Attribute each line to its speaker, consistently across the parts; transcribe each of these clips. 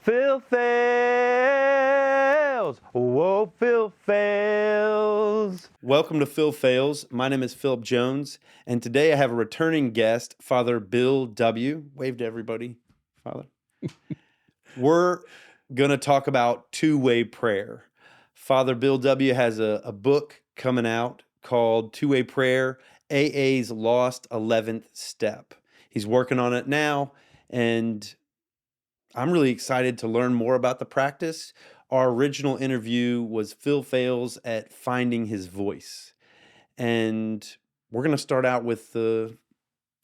Speaker 1: Phil Phails. Whoa, Phil Phails. Welcome to Phil Phails. My name is Philip Jones, and today I have a returning guest, Father Bill W. Wave to everybody, Father. We're going to talk about two-way prayer. Father Bill W. has a book coming out called Two-Way Prayer, AA's Lost 11th Step. He's working on it now, and I'm really excited to learn more about the practice. Our original interview was Phil Phails at Finding His Voice. And we're going to start out with the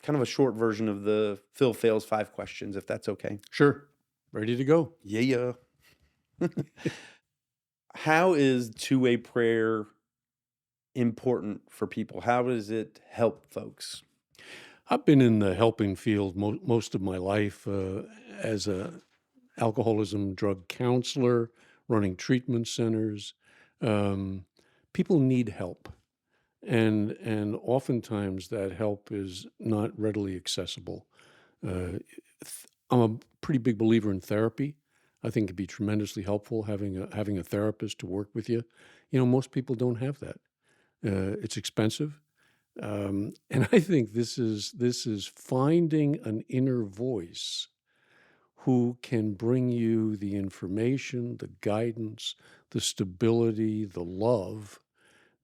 Speaker 1: kind of a short version of the Phil Phails 5 questions, if that's okay.
Speaker 2: Sure. Ready to go.
Speaker 1: Yeah. How is two-way prayer important for people? How does it help folks?
Speaker 2: I've been in the helping field most of my life as a alcoholism drug counselor, running treatment centers. People need help, and oftentimes that help is not readily accessible. I'm a pretty big believer in therapy. I think it'd be tremendously helpful having a therapist to work with you. You know, most people don't have that. It's expensive. And I think this is finding an inner voice who can bring you the information, the guidance, the stability, the love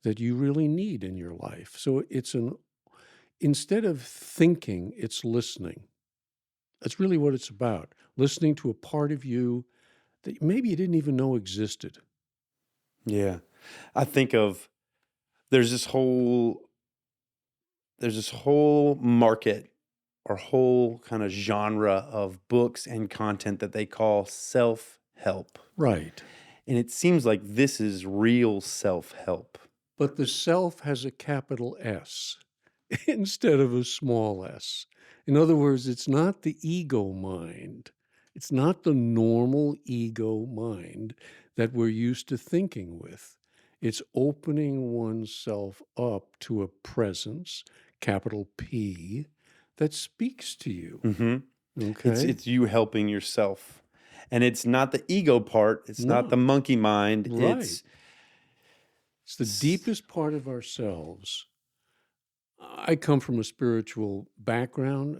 Speaker 2: that you really need in your life. So instead of thinking, it's listening. That's really what it's about. Listening to a part of you that maybe you didn't even know existed.
Speaker 1: Yeah. I think of there's this whole market or whole kind of genre of books and content that they call self-help.
Speaker 2: Right.
Speaker 1: And it seems like this is real self-help.
Speaker 2: But the self has a capital S instead of a small s. In other words, it's not the ego mind. It's not the normal ego mind that we're used to thinking with. It's opening oneself up to a presence, capital P, that speaks to you.
Speaker 1: Mm-hmm.
Speaker 2: Okay?
Speaker 1: It's you helping yourself. And it's not the ego part. It's not the monkey mind.
Speaker 2: Right.
Speaker 1: It's
Speaker 2: the deepest part of ourselves. I come from a spiritual background.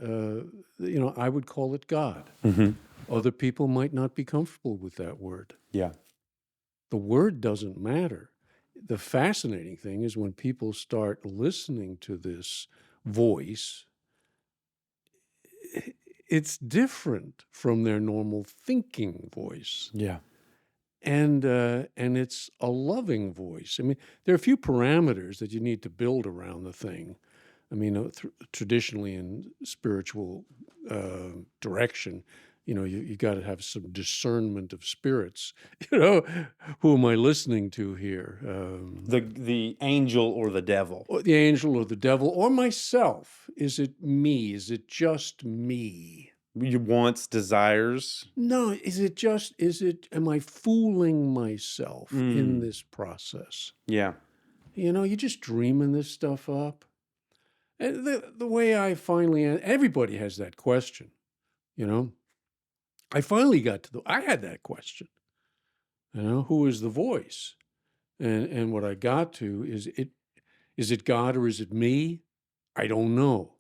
Speaker 2: I would call it God.
Speaker 1: Mm-hmm.
Speaker 2: Other people might not be comfortable with that word.
Speaker 1: Yeah.
Speaker 2: The word doesn't matter. The fascinating thing is when people start listening to this voice, it's different from their normal thinking voice.
Speaker 1: Yeah.
Speaker 2: And it's a loving voice. I mean, there are a few parameters that you need to build around the thing. I mean, traditionally in spiritual direction, you got to have some discernment of spirits. Who am I listening to here?
Speaker 1: The angel or the devil?
Speaker 2: Or the angel or the devil or myself. Is it me? Is it just me?
Speaker 1: Your wants, desires?
Speaker 2: No, am I fooling myself in this process?
Speaker 1: Yeah.
Speaker 2: You're just dreaming this stuff up. And the way I finally, everybody has that question, I finally I had that question, who is the voice? And what I got to is it God or is it me? I don't know.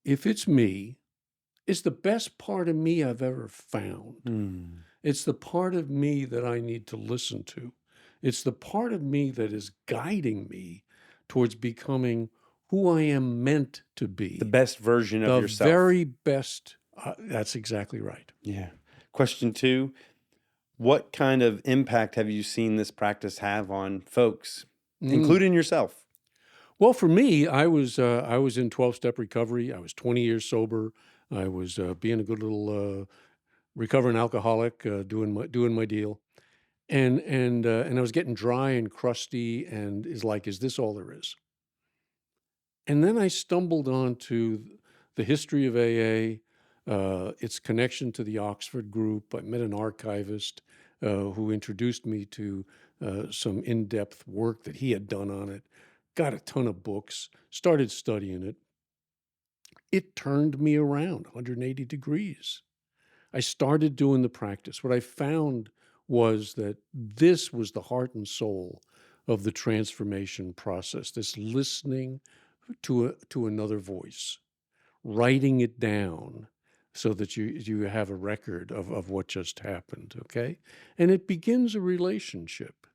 Speaker 2: If it's me, it's the best part of me I've ever found. It's the part of me that I need to listen to. It's the part of me that is guiding me towards becoming who I am meant to be.
Speaker 1: The best version of yourself.
Speaker 2: The very best. That's exactly right.
Speaker 1: Yeah. Question 2, what kind of impact have you seen this practice have on folks, including yourself?
Speaker 2: Well, for me, I was in 12-step recovery. I was 20 years sober. I was being a good little recovering alcoholic, doing my deal, and I was getting dry and crusty, and is this all there is? And then I stumbled onto the history of AA, its connection to the Oxford group. I met an archivist who introduced me to some in-depth work that he had done on it. Got a ton of books, started studying it. It turned me around 180 degrees. I started doing the practice. What I found was that this was the heart and soul of the transformation process, this listening to another voice, writing it down so that you have a record of what just happened, okay? And it begins a relationship,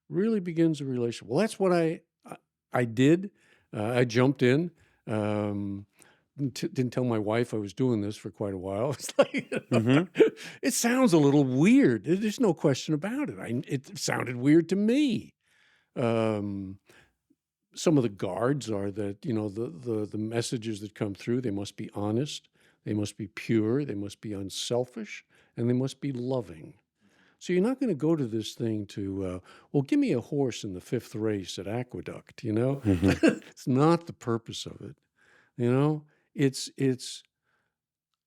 Speaker 2: really begins a relationship. Well, that's what I did. I jumped in. Didn't tell my wife I was doing this for quite a while. It's like,
Speaker 1: Mm-hmm.
Speaker 2: it sounds a little weird. There's no question about it. It sounded weird to me. Um, some of the guards are that, the messages that come through, they must be honest, they must be pure, they must be unselfish, and they must be loving. So you're not going to go to this thing to, well, give me a horse in the 5th race at Aqueduct,
Speaker 1: Mm-hmm.
Speaker 2: It's not the purpose of it, It's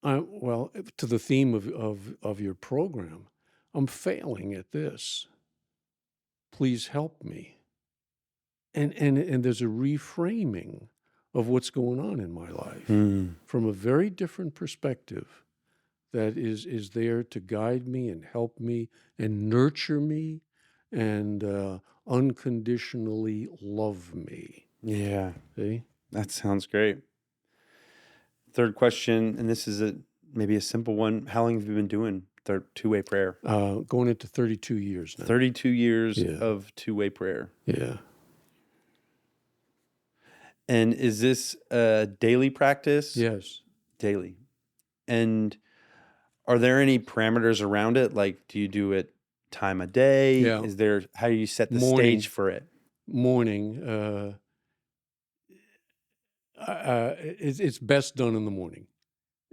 Speaker 2: well, to the theme of your program, I'm failing at this. Please help me. And there's a reframing of what's going on in my life from a very different perspective that is there to guide me and help me and nurture me and unconditionally love me.
Speaker 1: Yeah,
Speaker 2: See?
Speaker 1: that sounds great. Third question, and this is maybe a simple one. How long have you been doing two-way prayer?
Speaker 2: Going into 32 years now.
Speaker 1: 32 years
Speaker 2: Yeah.
Speaker 1: of two-way prayer.
Speaker 2: Yeah.
Speaker 1: And is this a daily practice?
Speaker 2: Yes.
Speaker 1: Daily. And are there any parameters around it? Like, do you do it time of day?
Speaker 2: Yeah.
Speaker 1: How do you set the
Speaker 2: Morning.
Speaker 1: stage for it?
Speaker 2: Morning. It's best done in the morning.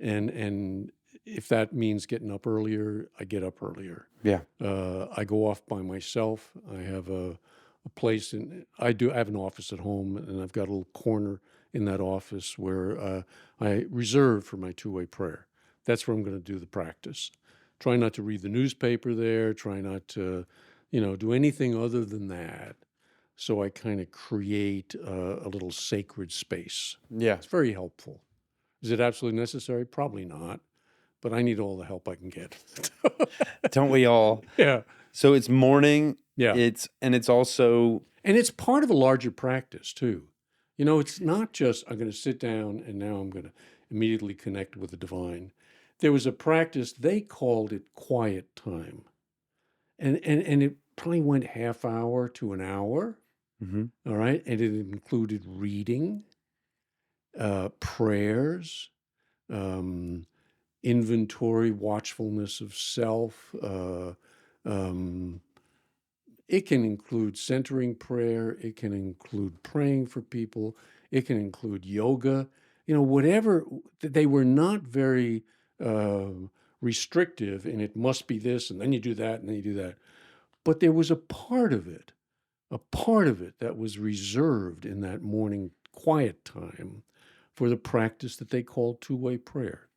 Speaker 2: And if that means getting up earlier, I get up earlier.
Speaker 1: Yeah.
Speaker 2: I go off by myself. I have a place I have an office at home, and I've got a little corner in that office where I reserve for my two-way prayer. That's where I'm going to do the practice. Try not to read the newspaper there. Try not to, do anything other than that. So I kind of create a little sacred space.
Speaker 1: Yeah.
Speaker 2: It's very helpful. Is it absolutely necessary? Probably not. But I need all the help I can get.
Speaker 1: Don't we all?
Speaker 2: Yeah.
Speaker 1: So it's morning.
Speaker 2: Yeah.
Speaker 1: It's also...
Speaker 2: And it's part of a larger practice, too. It's not just I'm going to sit down and now I'm going to immediately connect with the divine. There was a practice, they called it quiet time. And it probably went half hour to an hour.
Speaker 1: Mm-hmm.
Speaker 2: All right. And it included reading, prayers, inventory, watchfulness of self. It can include centering prayer. It can include praying for people. It can include yoga. Whatever. They were not very restrictive, and it must be this, and then you do that, and then you do that. But there was a part of it that was reserved in that morning quiet time for the practice that they called two-way prayer.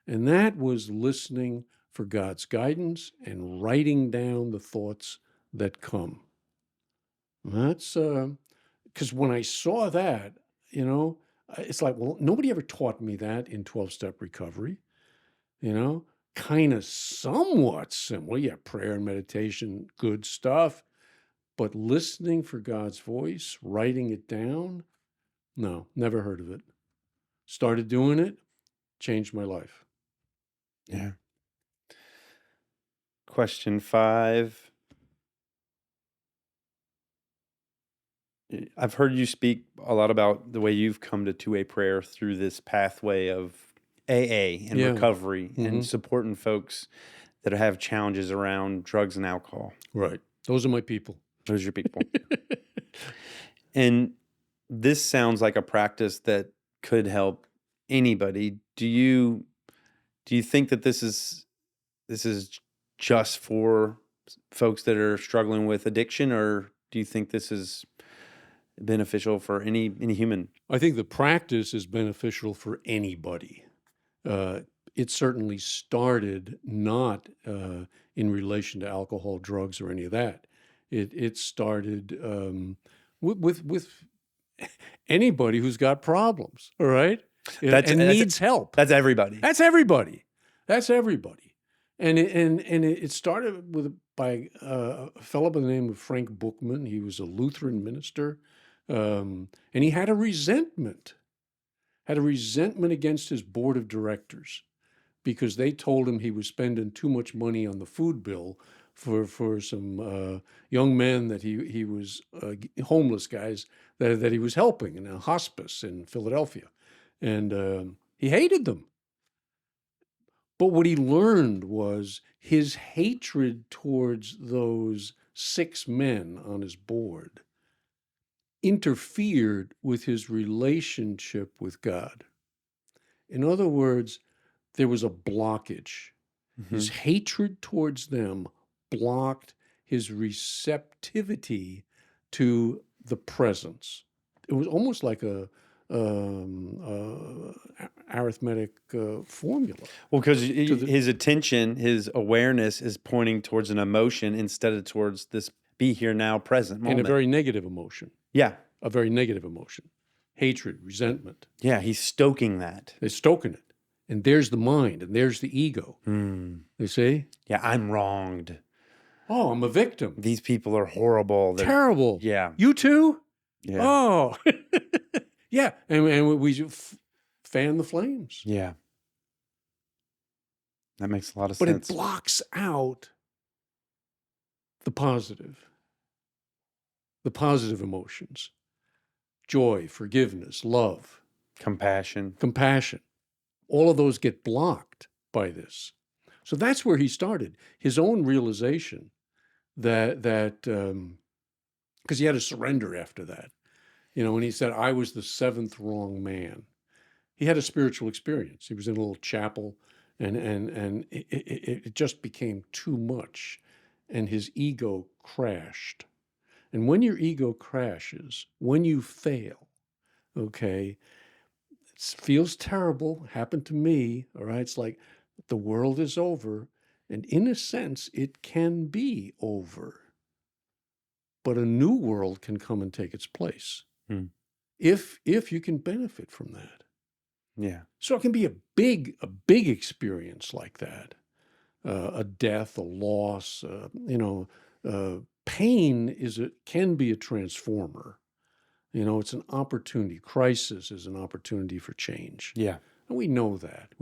Speaker 2: And that was listening for God's guidance and writing down the thoughts that come. That's because when I saw that, it's like, well, nobody ever taught me that in 12-step recovery, kind of somewhat similar. Yeah, prayer and meditation, good stuff. But listening for God's voice, writing it down, no, never heard of it. Started doing it, changed my life.
Speaker 1: Yeah. Question 5. I've heard you speak a lot about the way you've come to two-way prayer through this pathway of AA and recovery and supporting folks that have challenges around drugs and alcohol.
Speaker 2: Right. Those are my people.
Speaker 1: Those are your people. And this sounds like a practice that could help anybody. Do you think that this is just for folks that are struggling with addiction, or do you think this is beneficial for any human?
Speaker 2: I think the practice is beneficial for anybody. It certainly started not in relation to alcohol, drugs, or any of that. It started with anybody who's got problems, all right? And needs help.
Speaker 1: That's everybody.
Speaker 2: That's everybody. And it started by a fellow by the name of Frank Bookman. He was a Lutheran minister, and he had a resentment against his board of directors because they told him he was spending too much money on the food bill for some young men that he was homeless guys that he was helping in a hospice in Philadelphia, and he hated them. But what he learned was his hatred towards those 6 men on his board interfered with his relationship with God. In other words, there was a blockage. His hatred towards them blocked his receptivity to the presence. It was almost like a arithmetic formula.
Speaker 1: Well, because his attention, his awareness is pointing towards an emotion instead of towards this be here now present moment.
Speaker 2: And a very negative emotion.
Speaker 1: Yeah.
Speaker 2: A very negative emotion. Hatred, resentment.
Speaker 1: Yeah, he's stoking that.
Speaker 2: They're stoking it. And there's the mind, and there's the ego. You see?
Speaker 1: Yeah, I'm wronged.
Speaker 2: Oh, I'm a victim.
Speaker 1: These people are horrible. They're
Speaker 2: terrible.
Speaker 1: Yeah.
Speaker 2: You too?
Speaker 1: Yeah.
Speaker 2: Oh. Yeah. And we fan the flames.
Speaker 1: Yeah. That makes a lot of
Speaker 2: sense.
Speaker 1: sense.
Speaker 2: But it blocks out the positive emotions. Joy, forgiveness, love.
Speaker 1: Compassion.
Speaker 2: All of those get blocked by this. So that's where he started. His own realization that because he had to surrender after that. When he said, I was the 7th wrong man. He had a spiritual experience. He was in a little chapel, and it just became too much, and his ego crashed. And when your ego crashes, when you fail, okay, it feels terrible. Happened to me, all right? It's like the world is over, and in a sense, it can be over. But a new world can come and take its place if you can benefit from that.
Speaker 1: Yeah.
Speaker 2: So it can be a big experience like that, a death, a loss. Pain can be a transformer. It's an opportunity. Crisis is an opportunity for change.
Speaker 1: Yeah,
Speaker 2: and we know that.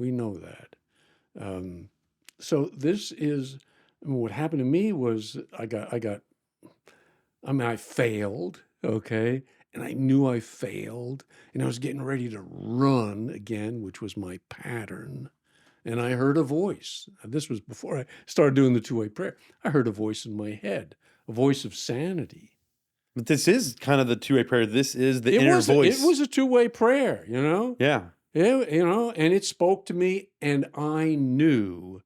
Speaker 2: So this is what happened to me was I failed. Okay. And I knew I failed, and I was getting ready to run again, which was my pattern. And I heard a voice. This was before I started doing the two-way prayer. I heard a voice in my head, a voice of sanity.
Speaker 1: But this is kind of the two-way prayer. This is the inner voice.
Speaker 2: It was a two-way prayer,
Speaker 1: Yeah.
Speaker 2: And it spoke to me, and I knew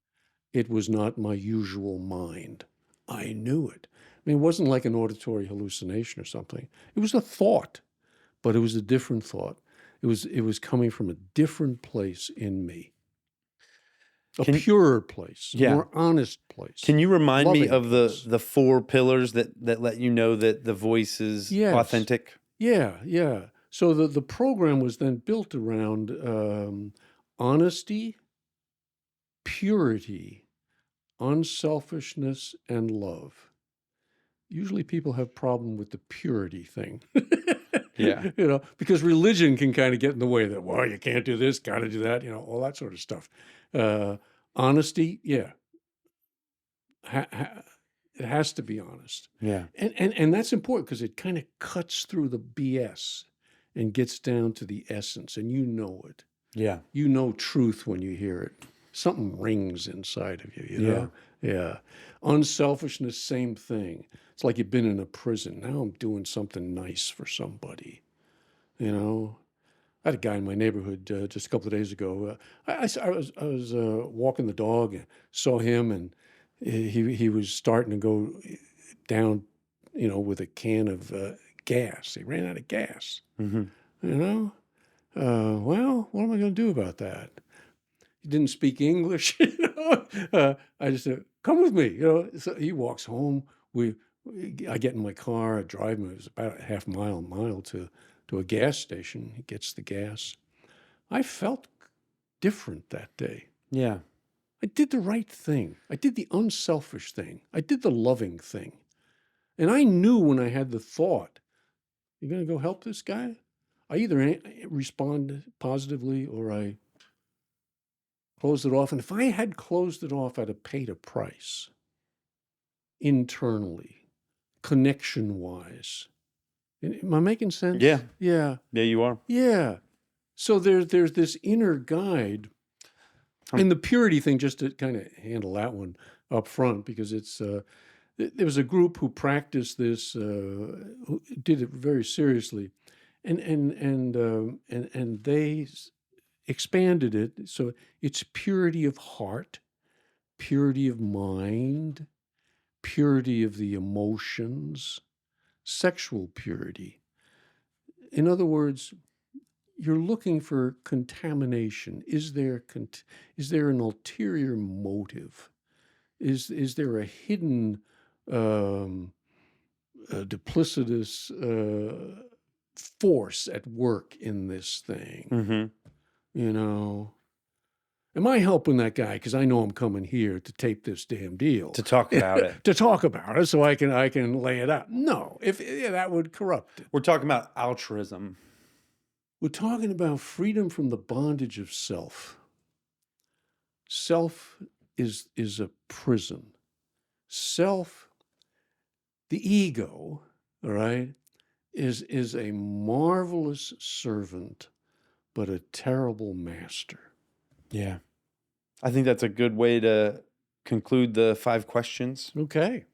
Speaker 2: it was not my usual mind. I knew it. It wasn't like an auditory hallucination or something. It was a thought, but it was a different thought. It was coming from a different place in me, a purer place, a more honest place.
Speaker 1: Can you remind me of the 4 pillars that let you know that the voice is authentic?
Speaker 2: Yeah. So the program was then built around honesty, purity, unselfishness, and love. Usually people have problem with the purity thing.
Speaker 1: Yeah.
Speaker 2: Because religion can kind of get in the way that, well, you can't do this, got to do that, all that sort of stuff. Honesty, yeah. It has to be honest.
Speaker 1: Yeah.
Speaker 2: And that's important because it kind of cuts through the BS and gets down to the essence, and you know it.
Speaker 1: Yeah.
Speaker 2: You know truth when you hear it. Something rings inside of you, you know? Yeah. Unselfishness, same thing. It's like you've been in a prison. Now I'm doing something nice for somebody, I had a guy in my neighborhood just a couple of days ago. I was walking the dog and saw him, and he was starting to go down, with a can of gas. He ran out of gas. Well, what am I going to do about that? He didn't speak English. I just said, "Come with me." So he walks home. I get in my car. I drive him. It was about a half mile to a gas station. He gets the gas. I felt different that day.
Speaker 1: Yeah.
Speaker 2: I did the right thing. I did the unselfish thing. I did the loving thing. And I knew when I had the thought, you're going to go help this guy? I either respond positively or I closed it off. And if I had closed it off, I'd have paid a price internally, connection-wise. Am I making sense?
Speaker 1: Yeah.
Speaker 2: Yeah.
Speaker 1: Yeah, you are.
Speaker 2: Yeah. So there's this inner guide. And the purity thing, just to kind of handle that one up front, because it's there was a group who practiced this, who did it very seriously, and they expanded it. So it's purity of heart, purity of mind, purity of the emotions, sexual purity. In other words, you're looking for contamination. Is there an ulterior motive? Is there a hidden duplicitous force at work in this thing?
Speaker 1: Mm-hmm.
Speaker 2: You know, am I helping that guy because I know I'm coming here to tape this damn deal
Speaker 1: To talk about it.
Speaker 2: to talk about it so I can lay it out? No, if that would corrupt it.
Speaker 1: We're talking about altruism.
Speaker 2: We're talking about freedom from the bondage of self. Self is a prison. Self, the ego, all right, is a marvelous servant, but a terrible master.
Speaker 1: Yeah. I think that's a good way to conclude the 5 questions.
Speaker 2: Okay.